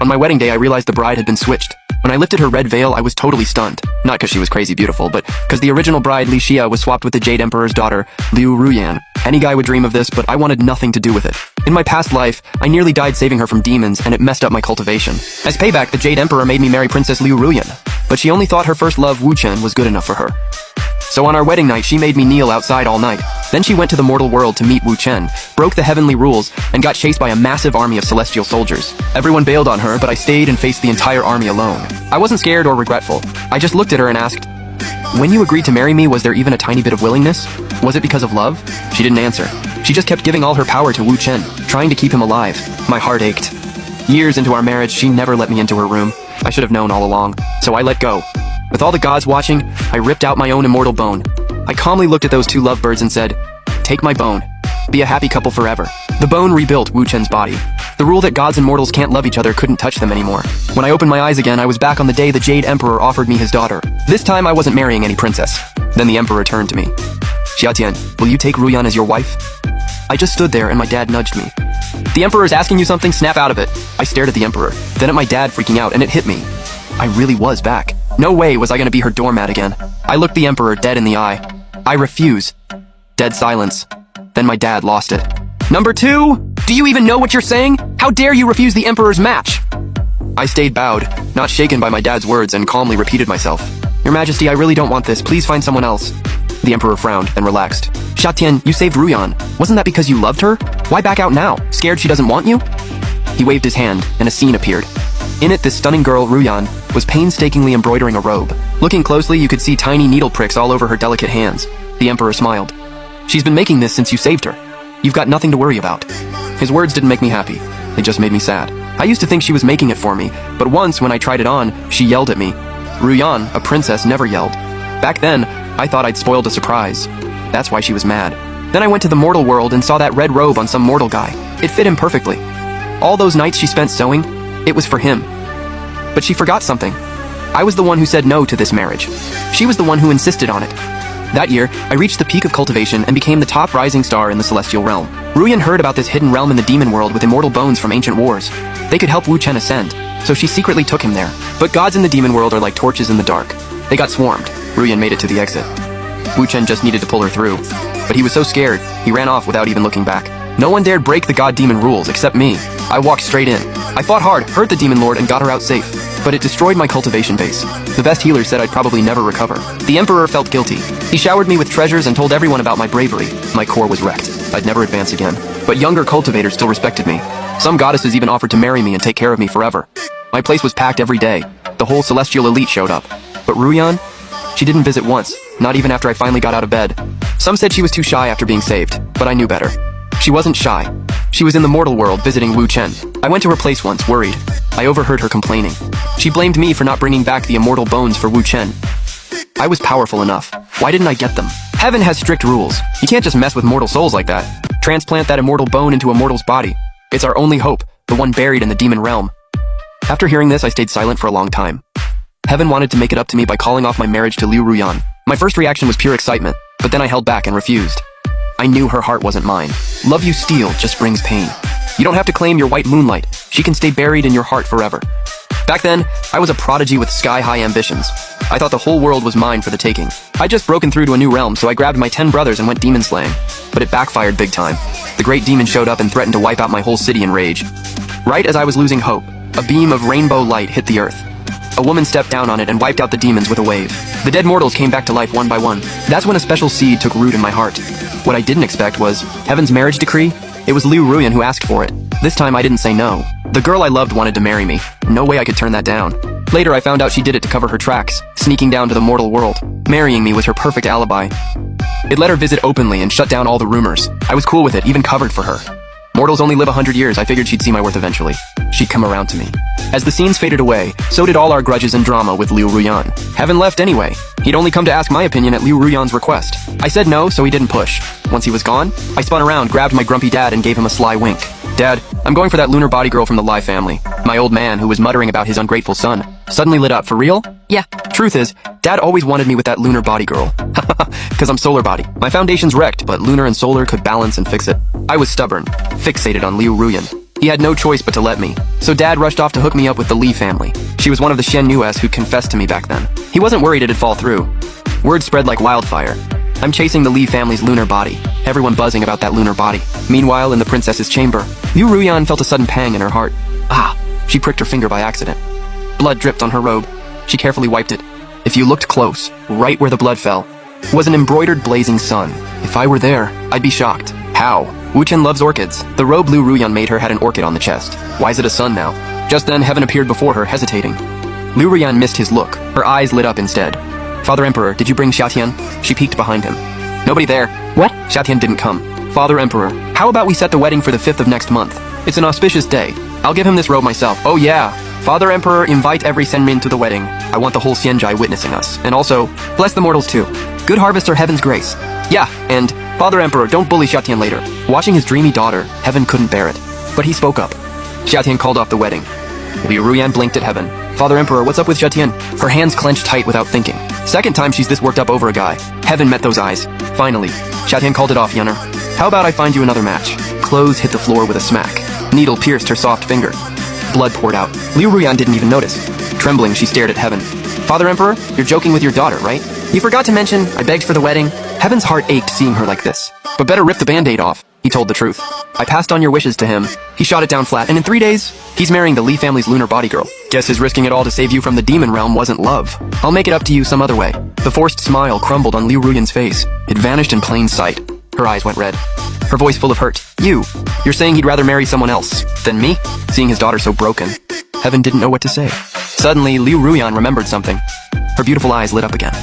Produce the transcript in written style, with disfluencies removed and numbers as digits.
On my wedding day, I realized the bride had been switched. When I lifted her red veil, I was totally stunned. Not because she was crazy beautiful, but because the original bride, Li Xia, was swapped with the Jade Emperor's daughter, Liu Ruyan. Any guy would dream of this, but I wanted nothing to do with it. In my past life, I nearly died saving her from demons, and it messed up my cultivation. As payback, the Jade Emperor made me marry Princess Liu Ruyan, but she only thought her first love, Wu Chen, was good enough for her. So on our wedding night, she made me kneel outside all night. Then she went to the mortal world to meet Wu Chen, broke the heavenly rules, and got chased by a massive army of celestial soldiers. Everyone bailed on her, but I stayed and faced the entire army alone. I wasn't scared or regretful. I just looked at her and asked, "When you agreed to marry me, was there even a tiny bit of willingness? Was it because of love?" She didn't answer. She just kept giving all her power to Wu Chen, trying to keep him alive. My heart ached. Years into our marriage, she never let me into her room. I should have known all along, so I let go. With all the gods watching, I ripped out my own immortal bone. I calmly looked at those two lovebirds and said, "Take my bone. Be a happy couple forever." The bone rebuilt Wu Chen's body. The rule that gods and mortals can't love each other couldn't touch them anymore. When I opened my eyes again, I was back on the day the Jade Emperor offered me his daughter. This time, I wasn't marrying any princess. Then the Emperor turned to me. "Xiatian, will you take Ruyan as your wife?" I just stood there and my dad nudged me. "The Emperor's asking you something, snap out of it." I stared at the Emperor, then at my dad freaking out, and it hit me. I really was back. No way was I gonna be her doormat again. I looked the Emperor dead in the eye. "I refuse." Dead silence. Then my dad lost it. "Number 2, do you even know what you're saying? How dare you refuse the Emperor's match?" I stayed bowed, not shaken by my dad's words, and calmly repeated myself. "Your Majesty, I really don't want this. Please find someone else." The Emperor frowned, then relaxed. "Xiatian, you saved Ruyan. Wasn't that because you loved her? Why back out now? Scared she doesn't want you?" He waved his hand, and a scene appeared. In it, this stunning girl, Ruyan, was painstakingly embroidering a robe. Looking closely, you could see tiny needle pricks all over her delicate hands. The Emperor smiled. "She's been making this since you saved her. You've got nothing to worry about." His words didn't make me happy. They just made me sad. I used to think she was making it for me, but once, when I tried it on, she yelled at me. Ruyan, a princess, never yelled. Back then, I thought I'd spoiled a surprise. That's why she was mad. Then I went to the mortal world and saw that red robe on some mortal guy. It fit him perfectly. All those nights she spent sewing, it was for him. But she forgot something. I was the one who said no to this marriage. She was the one who insisted on it. That year, I reached the peak of cultivation and became the top rising star in the celestial realm. Ruyan heard about this hidden realm in the demon world with immortal bones from ancient wars. They could help Wu Chen ascend, so she secretly took him there. But gods in the demon world are like torches in the dark. They got swarmed. Ruyan made it to the exit. Wu Chen just needed to pull her through. But he was so scared, he ran off without even looking back. No one dared break the god-demon rules except me. I walked straight in. I fought hard, hurt the demon lord, and got her out safe. But it destroyed my cultivation base. The best healer said I'd probably never recover. The Emperor felt guilty. He showered me with treasures and told everyone about my bravery. My core was wrecked. I'd never advance again. But younger cultivators still respected me. Some goddesses even offered to marry me and take care of me forever. My place was packed every day. The whole celestial elite showed up. But Ruyan? She didn't visit once, not even after I finally got out of bed. Some said she was too shy after being saved, but I knew better. She wasn't shy. She was in the mortal world visiting Wu Chen. I went to her place once, worried. I overheard her complaining. She blamed me for not bringing back the immortal bones for Wu Chen. I was powerful enough. Why didn't I get them? Heaven has strict rules. You can't just mess with mortal souls like that. Transplant that immortal bone into a mortal's body. It's our only hope, the one buried in the demon realm. After hearing this, I stayed silent for a long time. Heaven wanted to make it up to me by calling off my marriage to Liu Ruyan. My first reaction was pure excitement, but then I held back and refused. I knew her heart wasn't mine. Love you steal just brings pain. You don't have to claim your white moonlight. She can stay buried in your heart forever. Back then, I was a prodigy with sky-high ambitions. I thought the whole world was mine for the taking. I'd just broken through to a new realm, so I grabbed my 10 brothers and went demon slaying. But it backfired big time. The great demon showed up and threatened to wipe out my whole city in rage. Right as I was losing hope, a beam of rainbow light hit the earth. A woman stepped down on it and wiped out the demons with a wave. The dead mortals came back to life one by one. That's when a special seed took root in my heart. What I didn't expect was heaven's marriage decree. It was Liu Ruyan who asked for it. This time I didn't say no. The girl I loved wanted to marry me. No way I could turn that down. Later I found out she did it to cover her tracks, sneaking down to the mortal world. Marrying me was her perfect alibi. It let her visit openly and shut down all the rumors. I was cool with it, even covered for her. Mortals only live 100 years. I figured she'd see my worth eventually. She'd come around to me. As the scenes faded away, so did all our grudges and drama with Liu Ruyan. Heaven left anyway. He'd only come to ask my opinion at Liu Ruyan's request. I said no, so he didn't push. Once he was gone, I spun around, grabbed my grumpy dad, and gave him a sly wink. "Dad, I'm going for that lunar body girl from the Lai family." My old man, who was muttering about his ungrateful son, suddenly lit up. "For real?" Yeah. Truth is, Dad always wanted me with that lunar body girl. Cause I'm solar body. My foundation's wrecked, but lunar and solar could balance and fix it. I was stubborn, fixated on Liu Ruyan. He had no choice but to let me. So Dad rushed off to hook me up with the Lee family. She was one of the Shen Nues who confessed to me back then. He wasn't worried it'd fall through. Word spread like wildfire. I'm chasing the Lee family's lunar body. Everyone buzzing about that lunar body. Meanwhile, in the princess's chamber, Liu Ruyan felt a sudden pang in her heart. Ah, she pricked her finger by accident. Blood dripped on her robe. She carefully wiped it. If you looked close, right where the blood fell, was an embroidered blazing sun. If I were there, I'd be shocked. How? Wu-Chen loves orchids. The robe Liu Ruyan made her had an orchid on the chest. Why is it a sun now? Just then, Heaven appeared before her, hesitating. Liu Ruyan missed his look. Her eyes lit up instead. Father Emperor, did you bring Xiatian? She peeked behind him. Nobody there. What? Xiatian didn't come. Father Emperor, how about we set the wedding for the 5th of next month? It's an auspicious day. I'll give him this robe myself. Oh yeah. Father Emperor, invite every Senmin to the wedding. I want the whole Xianzhai witnessing us. And also, bless the mortals too. Good harvest or Heaven's grace. Yeah, and Father Emperor, don't bully Xiatian later. Watching his dreamy daughter, Heaven couldn't bear it. But he spoke up. Xiatian called off the wedding. Liu Ruyan blinked at Heaven. Father Emperor, what's up with Xiatian? Her hands clenched tight without thinking. Second time she's this worked up over a guy. Heaven met those eyes. Finally, Xiatian called it off, Yunner. How about I find you another match? Clothes hit the floor with a smack. Needle pierced her soft finger. Blood poured out. Liu Ruyan didn't even notice. Trembling, she stared at Heaven. Father Emperor, you're joking with your daughter, right? You forgot to mention I begged for the wedding. Heaven's heart ached seeing her like this. But better rip the band-aid off. He told the truth. I passed on your wishes to him. He shot it down flat, and in 3 days, he's marrying the Lee family's lunar body girl. Guess his risking it all to save you from the demon realm wasn't love. I'll make it up to you some other way. The forced smile crumbled on Liu Ruyan's face. It vanished in plain sight. Her eyes went red. Her voice full of hurt. You're saying he'd rather marry someone else than me? Seeing his daughter so broken, Heaven didn't know what to say. Suddenly, Liu Ruyan remembered something. Her beautiful eyes lit up again.